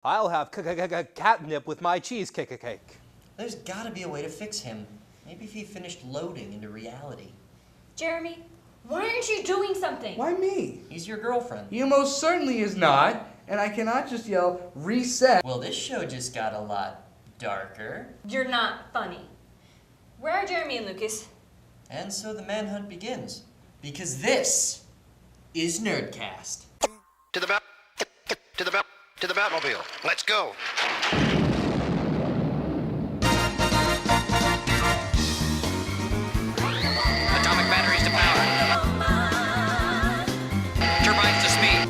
I'll have catnip with my cheesecake. There's gotta be a way to fix him. Maybe if he finished loading into reality. Jeremy, why aren't you doing something? Why me? He's your girlfriend. You most certainly is not, and I cannot just yell, reset. Well, this show just got a lot darker. You're not funny. Where are Jeremy and Lucas? And so the manhunt begins. Because this is Nerdcast. To the Batmobile. Let's go. Atomic batteries to power. Turbines to speed.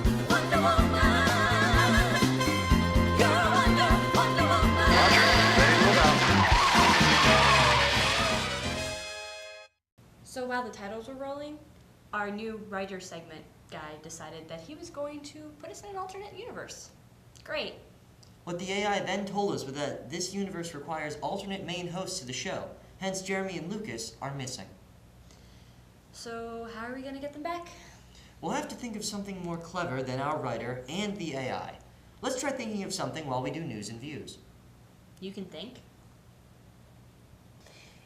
Roger. Ready to move out. So while the titles were rolling, our new writer segment guy decided that he was going to put us in an alternate universe. Great. What the AI then told us was that this universe requires alternate main hosts to the show. Hence, Jeremy and Lucas are missing. So how are we going to get them back? We'll have to think of something more clever than our writer and the AI. Let's try thinking of something while we do news and views. You can think.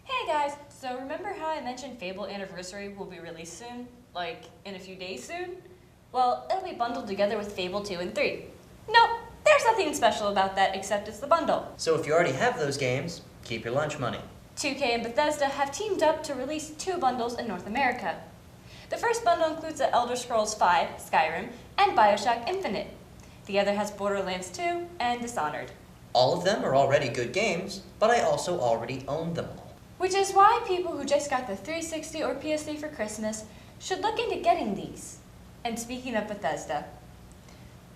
Hey guys, so remember how I mentioned Fable Anniversary will be released soon? Like, in a few days soon? Well, it'll be bundled together with Fable 2 and 3. Nope, there's nothing special about that except it's the bundle. So if you already have those games, keep your lunch money. 2K and Bethesda have teamed up to release 2 bundles in North America. The first bundle includes The Elder Scrolls V, Skyrim, and BioShock Infinite. The other has Borderlands 2 and Dishonored. All of them are already good games, but I also already own them all. Which is why people who just got the 360 or PS3 for Christmas should look into getting these. And speaking of Bethesda,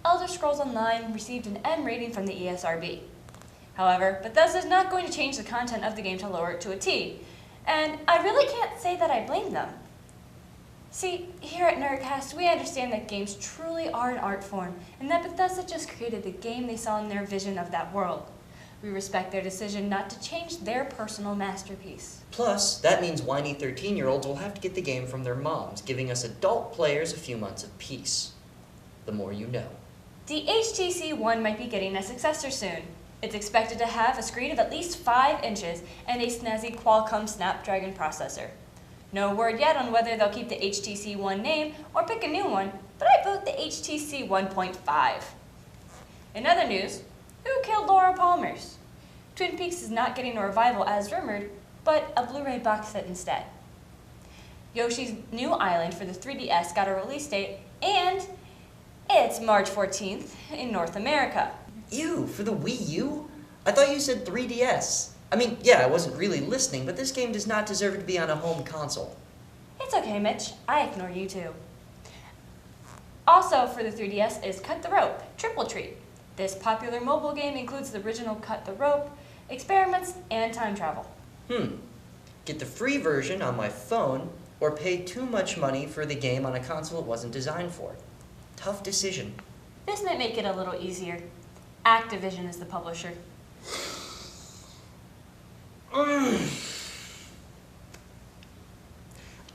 Elder Scrolls Online received an M rating from the ESRB. However, Bethesda is not going to change the content of the game to lower it to a T, and I really can't say that I blame them. See, here at Nerdcast, we understand that games truly are an art form, and that Bethesda just created the game they saw in their vision of that world. We respect their decision not to change their personal masterpiece. Plus, that means whiny 13-year-olds will have to get the game from their moms, giving us adult players a few months of peace. The more you know. The HTC One might be getting a successor soon. It's expected to have a screen of at least 5 inches and a snazzy Qualcomm Snapdragon processor. No word yet on whether they'll keep the HTC One name or pick a new one, but I vote the HTC 1.5. In other news, who killed Laura Palmer's? Twin Peaks is not getting a revival as rumored, but a Blu-ray box set instead. Yoshi's New Island for the 3DS got a release date, and it's March 14th in North America. Ew, for the Wii U? I thought you said 3DS. I mean, yeah, I wasn't really listening, but this game does not deserve to be on a home console. It's okay, Mitch. I ignore you too. Also for the 3DS is Cut the Rope, Triple Treat. This popular mobile game includes the original Cut the Rope, experiments, and time travel. Get the free version on my phone, or pay too much money for the game on a console it wasn't designed for. Tough decision. This might make it a little easier. Activision is the publisher.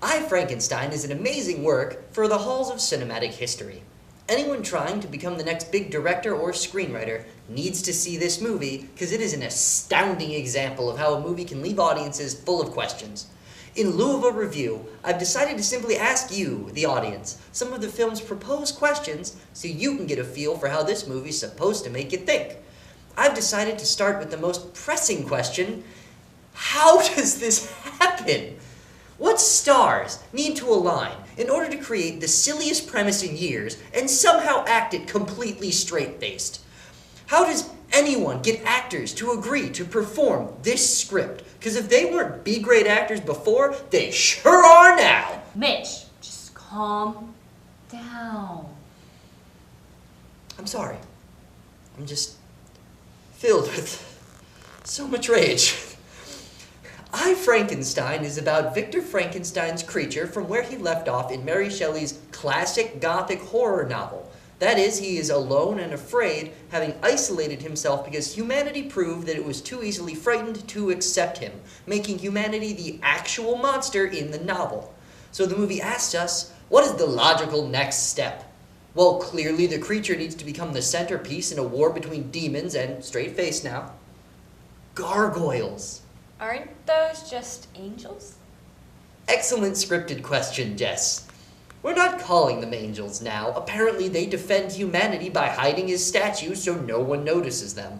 I, Frankenstein is an amazing work for the halls of cinematic history. Anyone trying to become the next big director or screenwriter needs to see this movie because it is an astounding example of how a movie can leave audiences full of questions. In lieu of a review, I've decided to simply ask you, the audience, some of the film's proposed questions so you can get a feel for how this movie's supposed to make you think. I've decided to start with the most pressing question: how does this happen? What stars need to align in order to create the silliest premise in years and somehow act it completely straight-faced? How does anyone get actors to agree to perform this script? Because if they weren't B-grade actors before, they sure are now! Mitch, just calm down. I'm sorry. I'm just filled with so much rage. I, Frankenstein is about Victor Frankenstein's creature from where he left off in Mary Shelley's classic Gothic horror novel. That is, he is alone and afraid, having isolated himself because humanity proved that it was too easily frightened to accept him, making humanity the actual monster in the novel. So the movie asks us, what is the logical next step? Well, clearly the creature needs to become the centerpiece in a war between demons and, straight face now, gargoyles. Aren't those just angels? Excellent scripted question, Jess. We're not calling them angels now. Apparently they defend humanity by hiding his statues so no one notices them.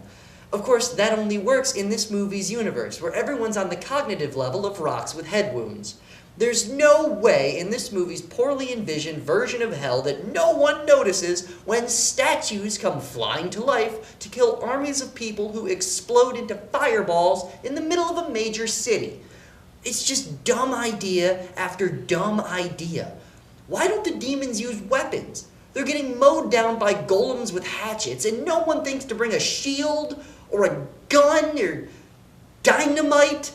Of course, that only works in this movie's universe, where everyone's on the cognitive level of rocks with head wounds. There's no way in this movie's poorly envisioned version of hell that no one notices when statues come flying to life to kill armies of people who explode into fireballs in the middle of a major city. It's just dumb idea after dumb idea. Why don't the demons use weapons? They're getting mowed down by golems with hatchets, and no one thinks to bring a shield or a gun or dynamite.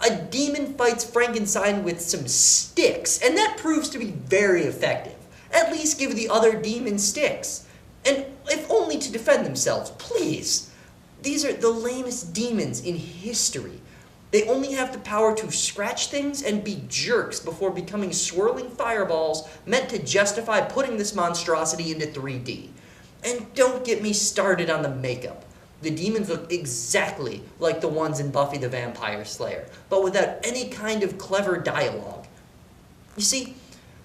A demon fights Frankenstein with some sticks, and that proves to be very effective. At least give the other demons sticks. And if only to defend themselves, please. These are the lamest demons in history. They only have the power to scratch things and be jerks before becoming swirling fireballs meant to justify putting this monstrosity into 3D. And don't get me started on the makeup. The demons look exactly like the ones in Buffy the Vampire Slayer, but without any kind of clever dialogue. You see,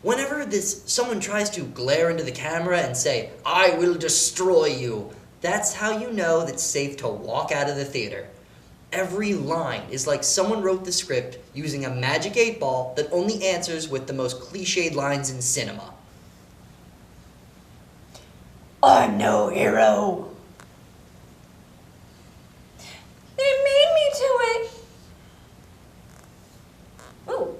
whenever someone tries to glare into the camera and say, "I will destroy you," that's how you know that it's safe to walk out of the theater. Every line is like someone wrote the script using a magic 8-ball that only answers with the most cliched lines in cinema. I'm no hero. They made me do it. Ooh.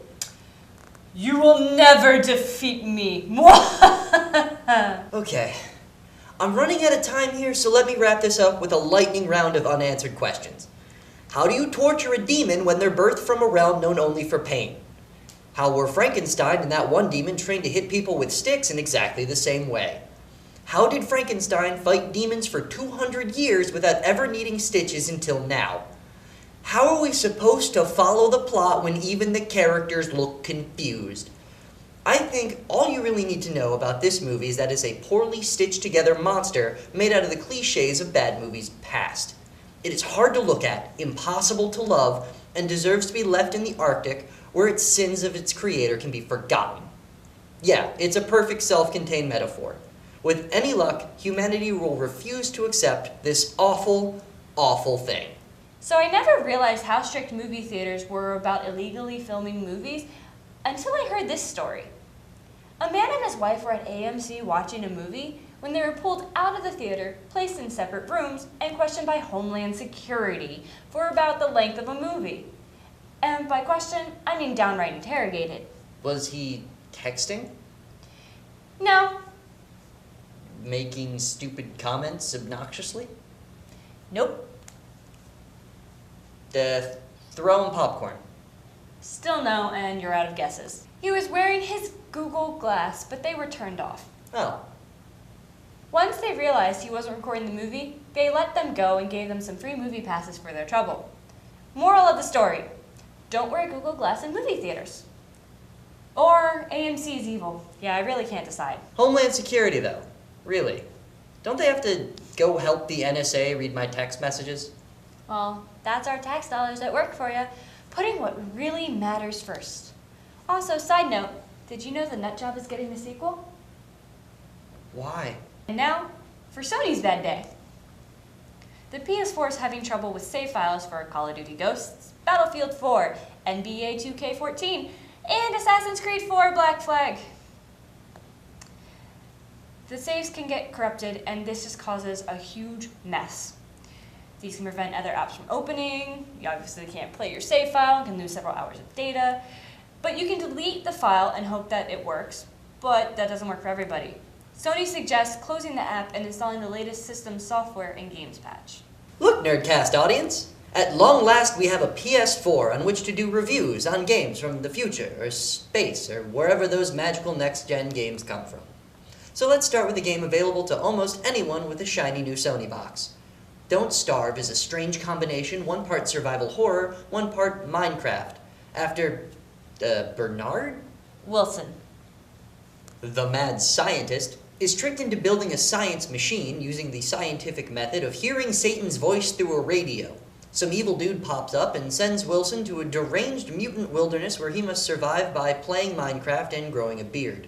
You will never defeat me. Okay, I'm running out of time here, so let me wrap this up with a lightning round of unanswered questions. How do you torture a demon when they're birthed from a realm known only for pain? How were Frankenstein and that one demon trained to hit people with sticks in exactly the same way? How did Frankenstein fight demons for 200 years without ever needing stitches until now? How are we supposed to follow the plot when even the characters look confused? I think all you really need to know about this movie is that it's a poorly stitched together monster made out of the cliches of bad movies past. It is hard to look at, impossible to love, and deserves to be left in the Arctic where its sins of its creator can be forgotten. Yeah, it's a perfect self-contained metaphor. With any luck, humanity will refuse to accept this awful, awful thing. So I never realized how strict movie theaters were about illegally filming movies until I heard this story. A man and his wife were at AMC watching a movie when they were pulled out of the theater, placed in separate rooms, and questioned by Homeland Security for about the length of a movie. And by question, I mean downright interrogated. Was he texting? No. Making stupid comments obnoxiously? Nope. Throwing popcorn? Still no, and you're out of guesses. He was wearing his Google Glass, but they were turned off. Oh. Once they realized he wasn't recording the movie, they let them go and gave them some free movie passes for their trouble. Moral of the story: don't wear Google Glass in movie theaters. Or AMC is evil. Yeah, I really can't decide. Homeland Security, though. Really? Don't they have to go help the NSA read my text messages? Well, that's our tax dollars at work for you, putting what really matters first. Also, side note, did you know the Nutjob is getting a sequel? Why? And now, for Sony's bad day. The PS4 is having trouble with save files for Call of Duty Ghosts, Battlefield 4, NBA 2K14, and Assassin's Creed 4 Black Flag. The saves can get corrupted, and this just causes a huge mess. These can prevent other apps from opening. You obviously can't play your save file and can lose several hours of data. But you can delete the file and hope that it works, but that doesn't work for everybody. Sony suggests closing the app and installing the latest system software and games patch. Look, Nerdcast audience! At long last we have a PS4 on which to do reviews on games from the future, or space, or wherever those magical next-gen games come from. So let's start with a game available to almost anyone with a shiny new Sony box. Don't Starve is a strange combination, one part survival horror, one part Minecraft. After, Bernard Wilson. the mad scientist, is tricked into building a science machine using the scientific method of hearing Satan's voice through a radio. Some evil dude pops up and sends Wilson to a deranged mutant wilderness where he must survive by playing Minecraft and growing a beard.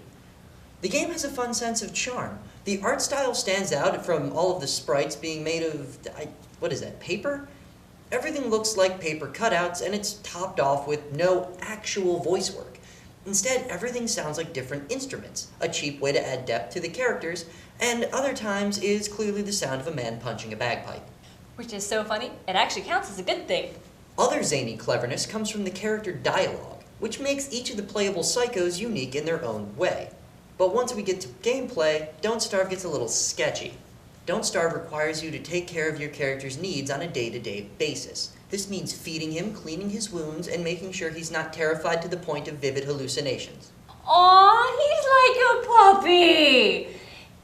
The game has a fun sense of charm. The art style stands out from all of the sprites being made of, what is that, paper? Everything looks like paper cutouts, and it's topped off with no actual voice work. Instead, everything sounds like different instruments, a cheap way to add depth to the characters, and other times is clearly the sound of a man punching a bagpipe. Which is so funny, it actually counts as a good thing. Other zany cleverness comes from the character dialogue, which makes each of the playable psychos unique in their own way. But once we get to gameplay, Don't Starve gets a little sketchy. Don't Starve requires you to take care of your character's needs on a day-to-day basis. This means feeding him, cleaning his wounds, and making sure he's not terrified to the point of vivid hallucinations. Aw, he's like a puppy!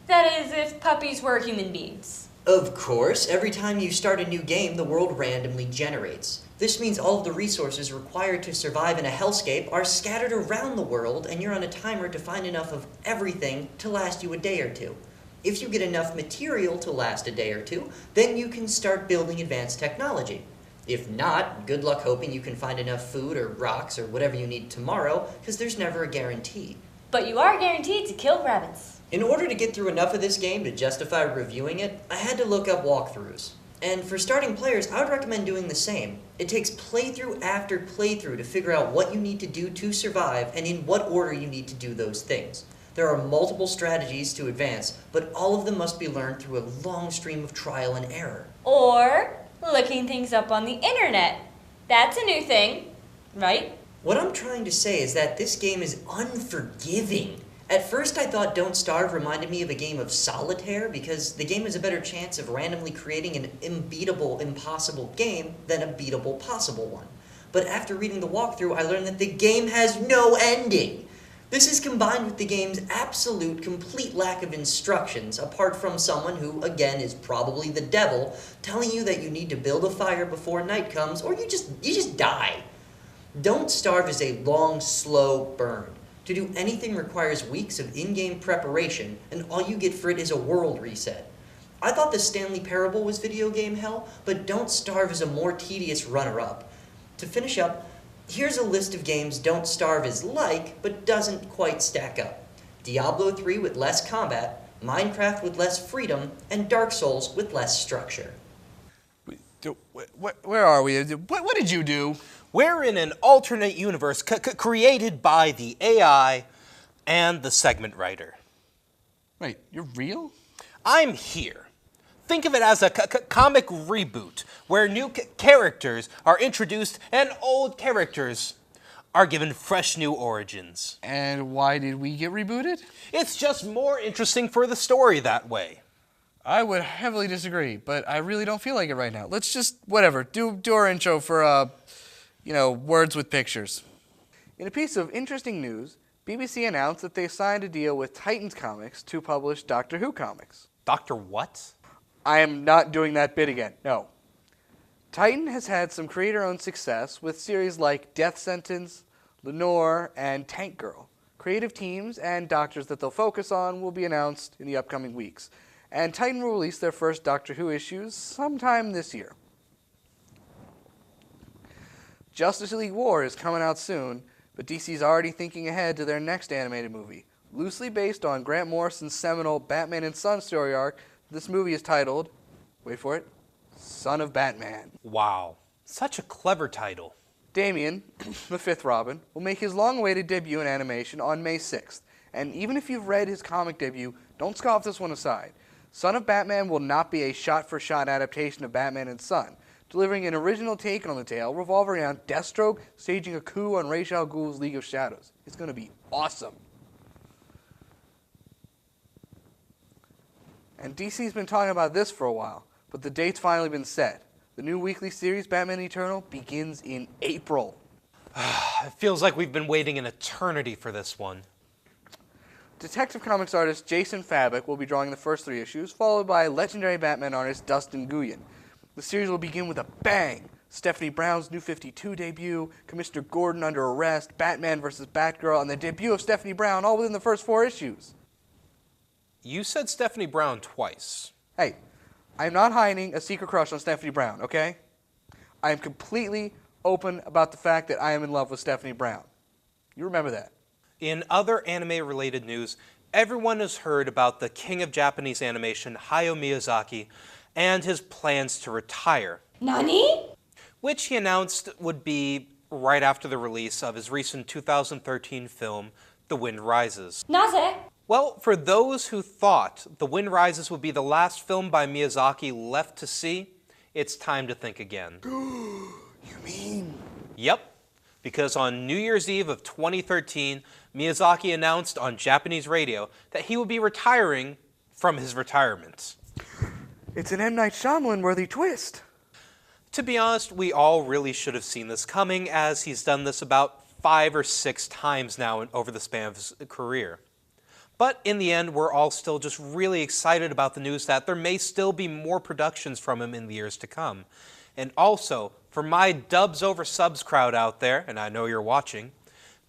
That is, if puppies were human beings. Of course, every time you start a new game, the world randomly generates. This means all of the resources required to survive in a hellscape are scattered around the world, and you're on a timer to find enough of everything to last you a day or two. If you get enough material to last a day or two, then you can start building advanced technology. If not, good luck hoping you can find enough food or rocks or whatever you need tomorrow, because there's never a guarantee. But you are guaranteed to kill rabbits. In order to get through enough of this game to justify reviewing it, I had to look up walkthroughs. And for starting players, I would recommend doing the same. It takes playthrough after playthrough to figure out what you need to do to survive and in what order you need to do those things. There are multiple strategies to advance, but all of them must be learned through a long stream of trial and error. Or looking things up on the internet. That's a new thing, right? What I'm trying to say is that this game is unforgiving. At first I thought Don't Starve reminded me of a game of solitaire because the game has a better chance of randomly creating an unbeatable, impossible game than a beatable, possible one. But after reading the walkthrough, I learned that the game has no ending. This is combined with the game's absolute, complete lack of instructions, apart from someone who, again, is probably the devil, telling you that you need to build a fire before night comes, or you just die. Don't Starve is a long, slow burn. To do anything requires weeks of in-game preparation, and all you get for it is a world reset. I thought the Stanley Parable was video game hell, but Don't Starve is a more tedious runner-up. To finish up, here's a list of games Don't Starve is like, but doesn't quite stack up. Diablo 3 with less combat, Minecraft with less freedom, and Dark Souls with less structure. Where are we? What did you do? We're in an alternate universe created by the AI and the segment writer. Wait, you're real? I'm here. Think of it as a comic reboot where new characters are introduced and old characters are given fresh new origins. And why did we get rebooted? It's just more interesting for the story that way. I would heavily disagree, but I really don't feel like it right now. Let's just, whatever, do our intro for, words with pictures. In a piece of interesting news, BBC announced that they signed a deal with Titans Comics to publish Doctor Who comics. Doctor what? I am not doing that bit again, no. Titan has had some creator-owned success with series like Death Sentence, Lenore, and Tank Girl. Creative teams and doctors that they'll focus on will be announced in the upcoming weeks. And Titan will release their first Doctor Who issues sometime this year. Justice League War is coming out soon, but DC's already thinking ahead to their next animated movie. Loosely based on Grant Morrison's seminal Batman and Son story arc, this movie is titled, wait for it, Son of Batman. Wow, such a clever title. Damian, the fifth Robin, will make his long-awaited debut in animation on May 6th. And even if you've read his comic debut, don't scoff this one aside. Son of Batman will not be a shot-for-shot adaptation of Batman and Son, delivering an original take on the tale revolving around Deathstroke staging a coup on Ra's al Ghul's League of Shadows. It's going to be awesome. And DC's been talking about this for a while, but the date's finally been set. The new weekly series, Batman Eternal, begins in April. It feels like we've been waiting an eternity for this one. Detective Comics artist Jason Fabok will be drawing the first 3 issues, followed by legendary Batman artist Dustin Nguyen. The series will begin with a bang. Stephanie Brown's New 52 debut, Commissioner Gordon under arrest, Batman vs. Batgirl, and the debut of Stephanie Brown, all within the first 4 issues. You said Stephanie Brown twice. Hey, I'm not hiding a secret crush on Stephanie Brown, okay? I am completely open about the fact that I am in love with Stephanie Brown. You remember that. In other anime-related news, everyone has heard about the king of Japanese animation, Hayao Miyazaki, and his plans to retire, Nani? which he announced would be right after the release of his recent 2013 film, The Wind Rises. Naze? Well, for those who thought The Wind Rises would be the last film by Miyazaki left to see, it's time to think again. You mean? Yep, because on New Year's Eve of 2013, Miyazaki announced on Japanese radio that he would be retiring from his retirement. It's an M. Night Shyamalan-worthy twist. To be honest, we all really should have seen this coming, as he's done this about 5 or 6 times now over the span of his career. But in the end, we're all still just really excited about the news that there may still be more productions from him in the years to come. And also, for my dubs over subs crowd out there, and I know you're watching,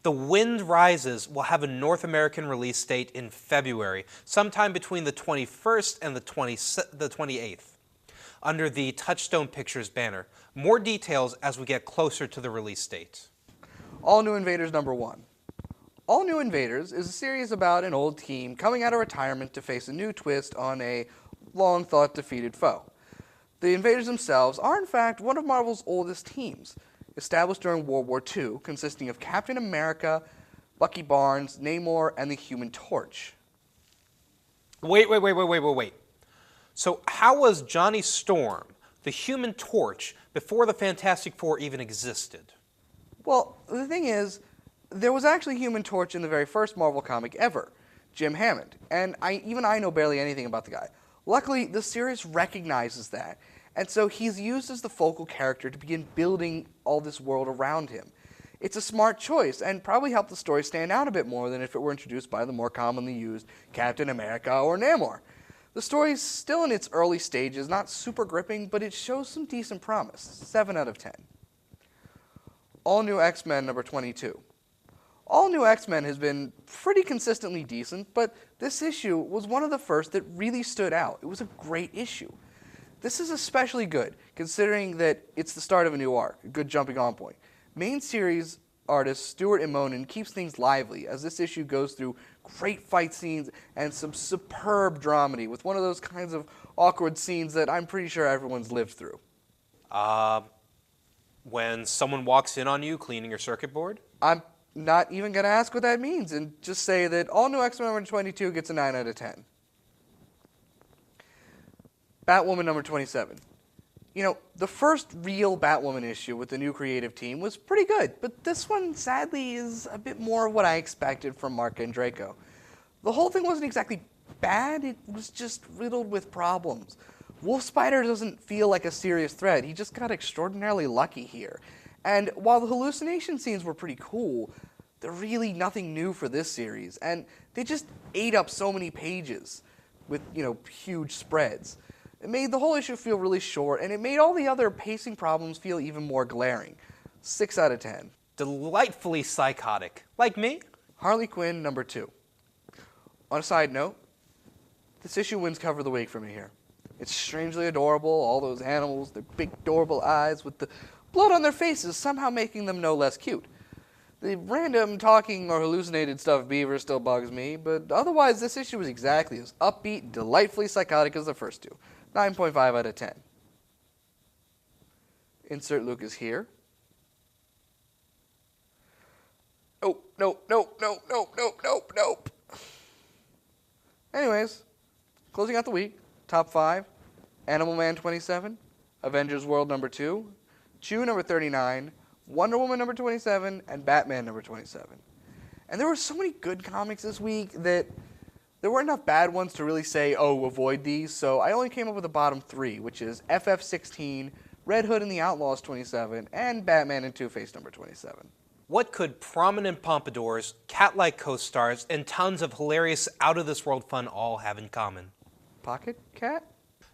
The Wind Rises will have a North American release date in February, sometime between the 21st and the 28th, under the Touchstone Pictures banner. More details as we get closer to the release date. All New Invaders #1. All New Invaders is a series about an old team coming out of retirement to face a new twist on a long-thought defeated foe. The Invaders themselves are in fact one of Marvel's oldest teams, established during World War II, consisting of Captain America, Bucky Barnes, Namor, and the Human Torch. Wait. So how was Johnny Storm, the Human Torch, before the Fantastic Four even existed? Well, the thing is, there was actually a Human Torch in the very first Marvel comic ever, Jim Hammond, and even I know barely anything about the guy. Luckily, the series recognizes that, and so he's used as the focal character to begin building all this world around him. It's a smart choice, and probably helped the story stand out a bit more than if it were introduced by the more commonly used Captain America or Namor. The story's still in its early stages, not super gripping, but it shows some decent promise. 7 out of 10. All New X-Men #22. All New X-Men has been pretty consistently decent, but this issue was one of the first that really stood out. It was a great issue. This is especially good, considering that it's the start of a new arc, a good jumping on point. Main series artist Stuart Immonen keeps things lively, as this issue goes through great fight scenes and some superb dramedy, with one of those kinds of awkward scenes that I'm pretty sure everyone's lived through. When someone walks in on you cleaning your circuit board? I'm not even going to ask what that means, and just say that All New X-Men #22 gets a 9 out of 10. Batwoman #27. You know, the first real Batwoman issue with the new creative team was pretty good, but this one, sadly, is a bit more of what I expected from Mark Andreyko. The whole thing wasn't exactly bad, it was just riddled with problems. Wolf Spider doesn't feel like a serious threat, he just got extraordinarily lucky here. And while the hallucination scenes were pretty cool, they're really nothing new for this series, and they just ate up so many pages with, huge spreads. It made the whole issue feel really short, and it made all the other pacing problems feel even more glaring. 6 out of 10. Delightfully psychotic. Like me? Harley Quinn #2. On a side note, this issue wins cover of the week for me here. It's strangely adorable, all those animals, their big adorable eyes with the blood on their faces somehow making them no less cute. The random talking or hallucinated stuff Beaver still bugs me, but otherwise this issue is exactly as upbeat and delightfully psychotic as the first two. 9.5 out of 10. Insert Lucas here. Oh, nope. Anyways, closing out the week, top 5, Animal Man 27, Avengers World #2, Chew #39, Wonder Woman #27, and Batman #27. And there were so many good comics this week that there weren't enough bad ones to really say, oh, avoid these, so I only came up with the bottom 3, which is FF16, Red Hood and the Outlaws 27, and Batman and Two-Face #27. What could prominent pompadours, cat-like co-stars, and tons of hilarious out-of-this-world fun all have in common? Pocket Cat?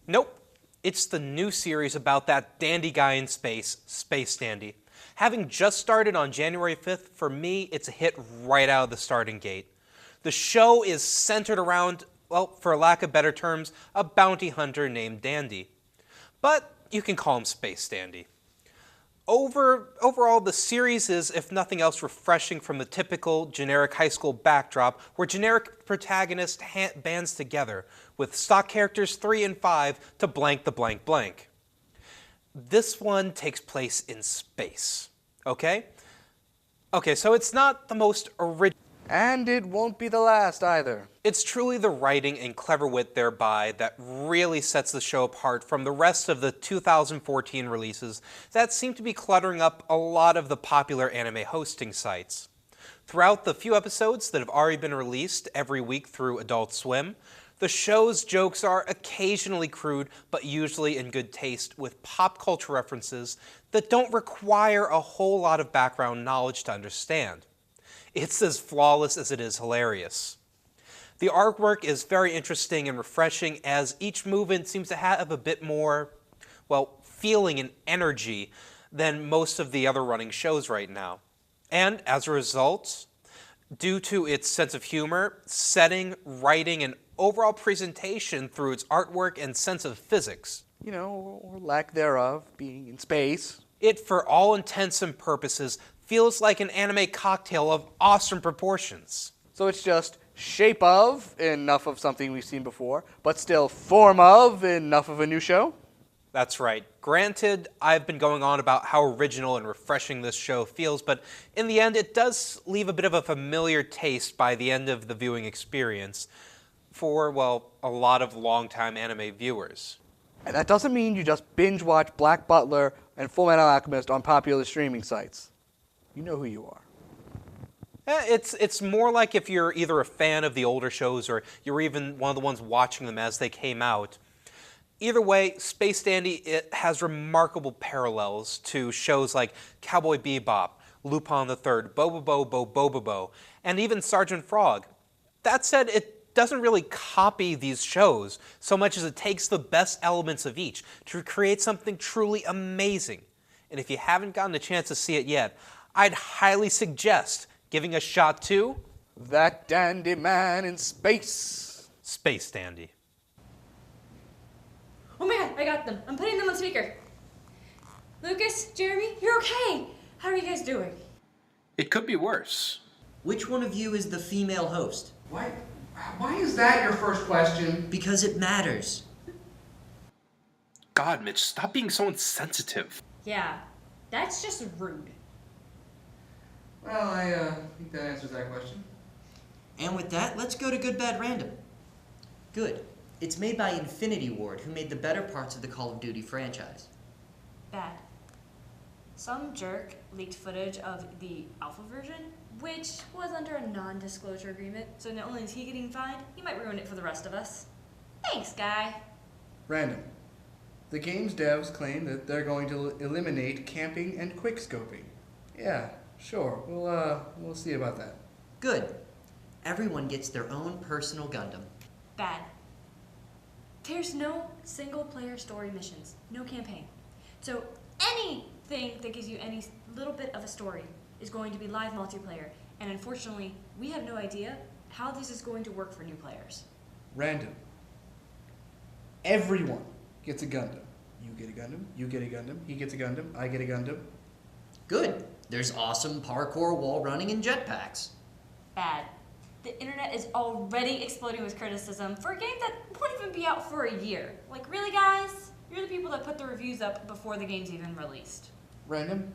Nope. It's the new series about that dandy guy in space, Space Dandy. Having just started on January 5th, for me, it's a hit right out of the starting gate. The show is centered around well, for lack of better terms, a bounty hunter named Dandy. But you can call him Space Dandy. Overall, the series is, if nothing else, refreshing from the typical generic high school backdrop where generic protagonist bands together with stock characters 3 and 5 to blank the blank blank. This one takes place in space, okay? Okay, so it's not the most original. And it won't be the last either. It's truly the writing and clever wit thereby that really sets the show apart from the rest of the 2014 releases that seem to be cluttering up a lot of the popular anime hosting sites. Throughout the few episodes that have already been released every week through Adult Swim, the show's jokes are occasionally crude, but usually in good taste with pop culture references that don't require a whole lot of background knowledge to understand. It's as flawless as it is hilarious. The artwork is very interesting and refreshing as each movement seems to have a bit more, well, feeling and energy than most of the other running shows right now. And as a result, due to its sense of humor, setting, writing, and overall presentation through its artwork and sense of physics, Or lack thereof, being in space. it, for all intents and purposes, feels like an anime cocktail of awesome proportions. So it's just shape of enough of something we've seen before, but still form of enough of a new show? That's right. Granted, I've been going on about how original and refreshing this show feels, but in the end, it does leave a bit of a familiar taste by the end of the viewing experience for, well, a lot of longtime anime viewers. And that doesn't mean you just binge watch Black Butler and Full Metal Alchemist on popular streaming sites. You know who you are. It's more like if you're either a fan of the older shows or you're even one of the ones watching them as they came out. Either way, Space Dandy, it has remarkable parallels to shows like Cowboy Bebop, Lupin the Third, Bobobo, Bobobo, and even Sergeant Frog. That said, it doesn't really copy these shows so much as it takes the best elements of each to create something truly amazing. And if you haven't gotten a chance to see it yet, I'd highly suggest giving a shot to That Dandy Man in Space. Space Dandy. Oh my god, I got them. I'm putting them on speaker. Lucas, Jeremy, you're okay. How are you guys doing? It could be worse. Which one of you is the female host? Why is that your first question? Because it matters. God, Mitch, stop being so insensitive. Yeah, that's just rude. Well, I think that answers that question. And with that, let's go to Good Bad Random. Good. It's made by Infinity Ward, who made the better parts of the Call of Duty franchise. Bad. Some jerk leaked footage of the alpha version, which was under a non-disclosure agreement, so not only is he getting fined, he might ruin it for the rest of us. Thanks, guy. Random. The game's devs claim that they're going to eliminate camping and quickscoping. Yeah, sure. We'll see about that. Good. Everyone gets their own personal Gundam. Bad. There's no single-player story missions, no campaign. So anything that gives you any little bit of a story is going to be live multiplayer, and unfortunately, we have no idea how this is going to work for new players. Random. Everyone gets a Gundam. You get a Gundam, you get a Gundam, he gets a Gundam, I get a Gundam. Good. There's awesome parkour, wall running, and jetpacks. Bad. The internet is already exploding with criticism for a game that won't even be out for a year. Like, really, guys? You're the people that put the reviews up before the game's even released. Random.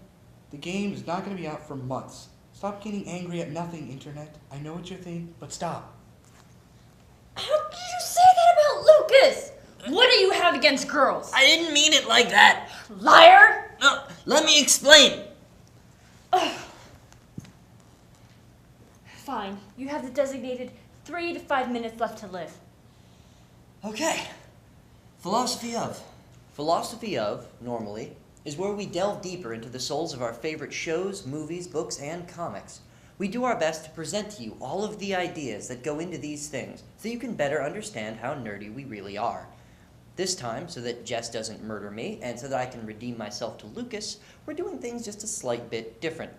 The game is not going to be out for months. Stop getting angry at nothing, internet. I know what you think, but stop. How could you say that about Lucas? What do you have against girls? I didn't mean it like that. Liar! No, let me explain. Fine. You have the designated 3 to 5 minutes left to live. Okay. Philosophy of. Philosophy of, normally, is where we delve deeper into the souls of our favorite shows, movies, books, and comics. We do our best to present to you all of the ideas that go into these things so you can better understand how nerdy we really are. This time, so that Jess doesn't murder me and so that I can redeem myself to Lucas, we're doing things just a slight bit different.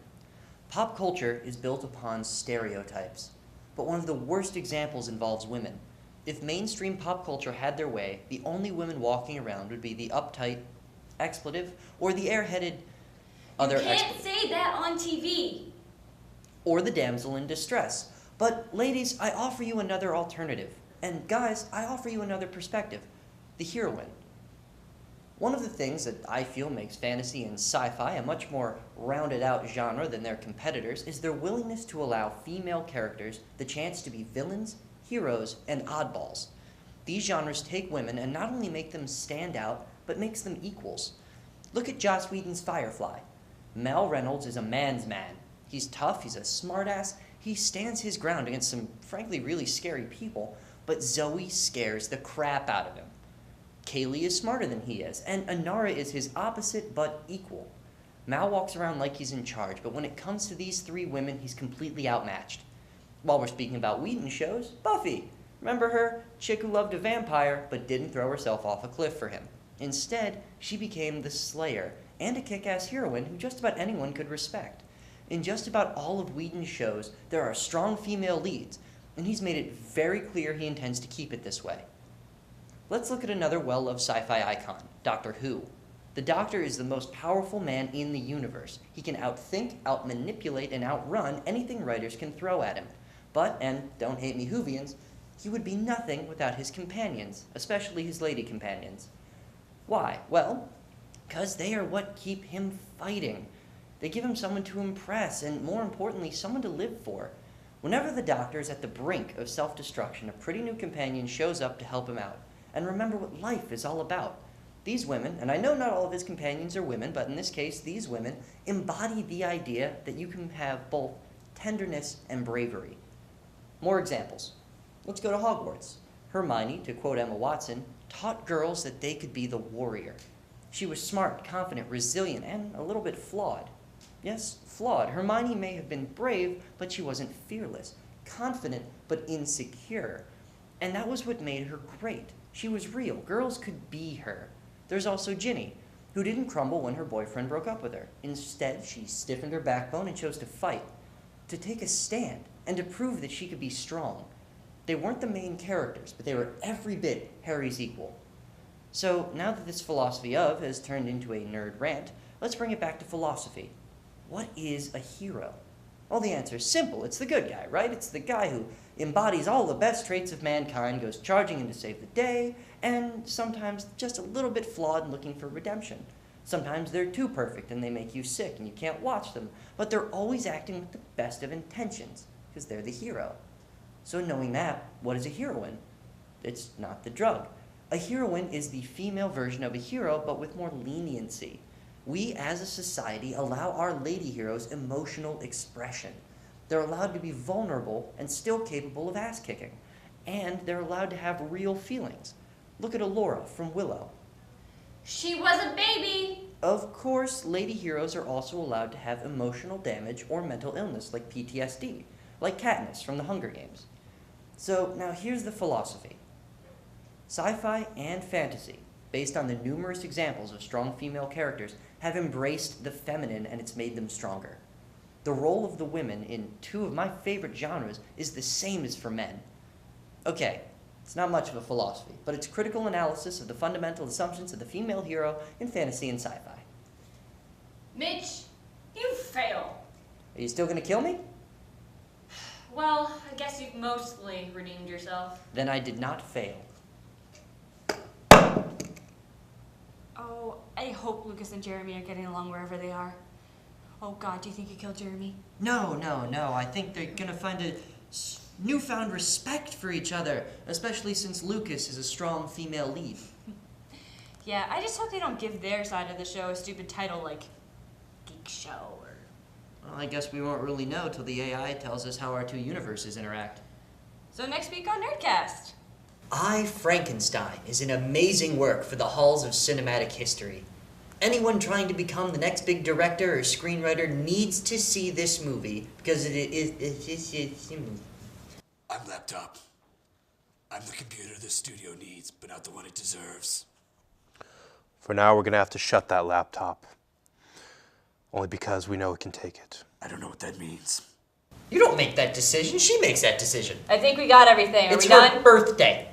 Pop culture is built upon stereotypes, but one of the worst examples involves women. If mainstream pop culture had their way, the only women walking around would be the uptight expletive or the airheaded other You can't expletive. say that on TV. Or the damsel in distress. But ladies, I offer you another alternative. And guys, I offer you another perspective. The heroine. One of the things that I feel makes fantasy and sci-fi a much more rounded out genre than their competitors is their willingness to allow female characters the chance to be villains, heroes, and oddballs. These genres take women and not only make them stand out, but makes them equals. Look at Joss Whedon's Firefly. Mal Reynolds is a man's man. He's tough, he's a smartass, he stands his ground against some frankly really scary people, but Zoe scares the crap out of him. Kaylee is smarter than he is, and Inara is his opposite but equal. Mal walks around like he's in charge, but when it comes to these three women, he's completely outmatched. While we're speaking about Whedon shows, Buffy. Remember her? Chick who loved a vampire, but didn't throw herself off a cliff for him. Instead, she became the Slayer, and a kick-ass heroine who just about anyone could respect. In just about all of Whedon's shows, there are strong female leads, and he's made it very clear he intends to keep it this way. Let's look at another well-loved sci-fi icon, Doctor Who. The Doctor is the most powerful man in the universe. He can outthink, outmanipulate, and outrun anything writers can throw at him. But, and don't hate me Whovians, he would be nothing without his companions, especially his lady companions. Why? Well, because they are what keep him fighting. They give him someone to impress, and more importantly, someone to live for. Whenever the Doctor is at the brink of self-destruction, a pretty new companion shows up to help him out. And remember what life is all about. These women, and I know not all of his companions are women, but in this case, these women embody the idea that you can have both tenderness and bravery. More examples. Let's go to Hogwarts. Hermione, to quote Emma Watson, taught girls that they could be the warrior. She was smart, confident, resilient, and a little bit flawed. Yes, flawed. Hermione may have been brave, but she wasn't fearless. Confident, but insecure. And that was what made her great. She was real. Girls could be her. There's also Ginny, who didn't crumble when her boyfriend broke up with her. Instead, she stiffened her backbone and chose to fight, to take a stand, and to prove that she could be strong. They weren't the main characters, but they were every bit Harry's equal. So, now that this philosophy of has turned into a nerd rant, let's bring it back to philosophy. What is a hero? Well, the answer is simple. It's the good guy, right? It's the guy who embodies all the best traits of mankind, goes charging in to save the day, and sometimes just a little bit flawed and looking for redemption. Sometimes they're too perfect and they make you sick and you can't watch them, but they're always acting with the best of intentions, because they're the hero. So knowing that, what is a heroine? It's not the drug. A heroine is the female version of a hero, but with more leniency. We, as a society, allow our lady heroes emotional expression. They're allowed to be vulnerable and still capable of ass-kicking. And they're allowed to have real feelings. Look at Allura from Willow. She was a baby. Of course, lady heroes are also allowed to have emotional damage or mental illness like PTSD, like Katniss from the Hunger Games. So now here's the philosophy. Sci-fi and fantasy, based on the numerous examples of strong female characters, have embraced the feminine and it's made them stronger. The role of the women in two of my favorite genres is the same as for men. Okay, it's not much of a philosophy, but it's critical analysis of the fundamental assumptions of the female hero in fantasy and sci-fi. Mitch, you fail. Are you still gonna kill me? Well, I guess you've mostly redeemed yourself. Then I did not fail. Oh, I hope Lucas and Jeremy are getting along wherever they are. Oh God, do you think you killed Jeremy? No. I think they're gonna find a newfound respect for each other, especially since Lucas is a strong female lead. Yeah, I just hope they don't give their side of the show a stupid title like Geek Show or... Well, I guess we won't really know till the AI tells us how our two universes interact. So next week on Nerdcast. Frankenstein is an amazing work for the halls of cinematic history. Anyone trying to become the next big director or screenwriter needs to see this movie because it's I'm laptop. I'm the computer this studio needs, but not the one it deserves. For now, we're going to have to shut that laptop. Only because we know it can take it. I don't know what that means. You don't make that decision. She makes that decision. I think we got everything. Are It's we her done? birthday.